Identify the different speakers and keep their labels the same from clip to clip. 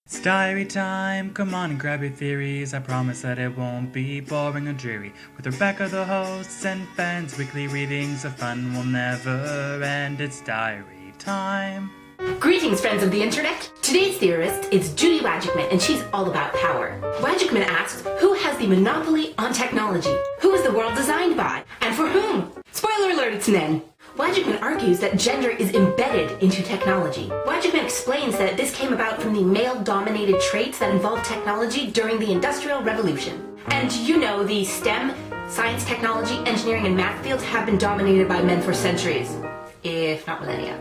Speaker 1: It's diary time, come on and grab your theories. I promise that it won't be boring or dreary. With Rebecca the host and Ben's weekly readings, the fun will never end. It's diary time.
Speaker 2: Greetings, friends of the internet. Today's theorist is Judy Wajcman, and she's all about power. Wajcman asks, who has the monopoly on technology? Who is the world designed by? And for whom? Spoiler alert, it's men. Wajcman argues that gender is embedded into technology. Wajcman explains that this came about from the male-dominated traits that involved technology during the Industrial Revolution. And you know, the STEM, science, technology, engineering, and math fields have been dominated by men for centuries, if not millennia.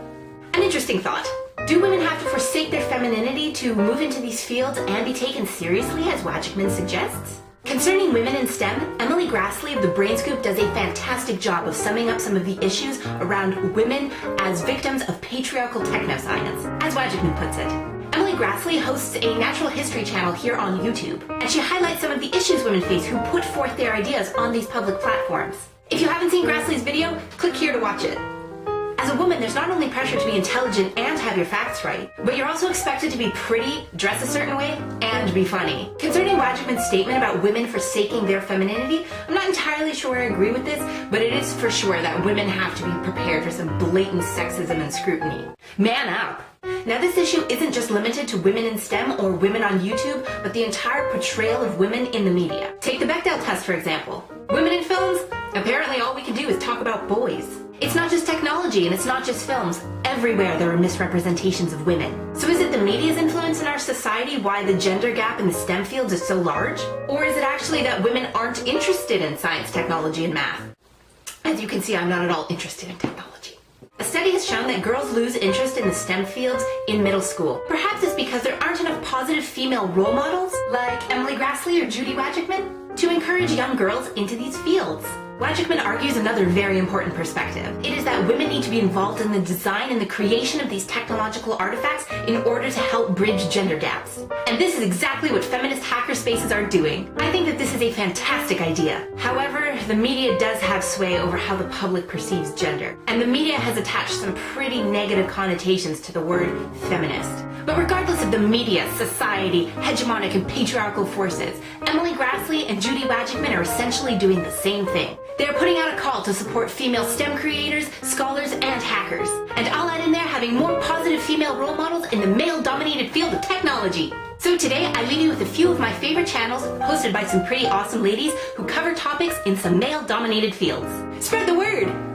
Speaker 2: An interesting thought. Do women have to forsake their femininity to move into these fields and be taken seriously, as Wajcman suggests? Concerning women in STEM, Emily Graslie of the Brain Scoop does a fantastic job of summing up some of the issues around women as victims of patriarchal technoscience, as Wajcman puts it. Emily Graslie hosts a natural history channel here on YouTube, and she highlights some of the issues women face who put forth their ideas on these public platforms. If you haven't seen Graslie's video, click here to watch it. As a woman, there's not only pressure to be intelligent and have your facts right, but you're also expected to be pretty, dress a certain way, and be funny. Concerning Wajcman's statement about women forsaking their femininity, I'm not entirely sure I agree with this, but it is for sure that women have to be prepared for some blatant sexism and scrutiny. Man up! Now, this issue isn't just limited to women in STEM or women on YouTube, but the entire portrayal of women in the media. Take the Bechdel test, for example. Women in films? Apparently all we can do is talk about boys. It's not just technology and it's not just films. Everywhere there are misrepresentations of women. So is it the media's influence in our society why the gender gap in the STEM fields is so large? Or is it actually that women aren't interested in science, technology, and math? As you can see, I'm not at all interested in technology. A study has shown that girls lose interest in the STEM fields in middle school. Perhaps it's because there aren't enough positive female role models, like Emily Graslie or Judy Wajcman, to encourage young girls into these fields. Wajcman argues another very important perspective. It is that women need to be involved in the design and the creation of these technological artifacts in order to help bridge gender gaps. And this is exactly what feminist hackerspaces are doing. I think that this is a fantastic idea. However, the media does have sway over how the public perceives gender. And the media has attached some pretty negative connotations to the word feminist. But regardless of the media, society, hegemonic and patriarchal forces, Emily Graslie and Judy Wajcman are essentially doing the same thing. They are putting out a call to support female STEM creators, scholars, and hackers. And I'll add in there having more positive female role models in the male-dominated field of technology. So today, I leave you with a few of my favorite channels hosted by some pretty awesome ladies who cover topics in some male-dominated fields. Spread the word!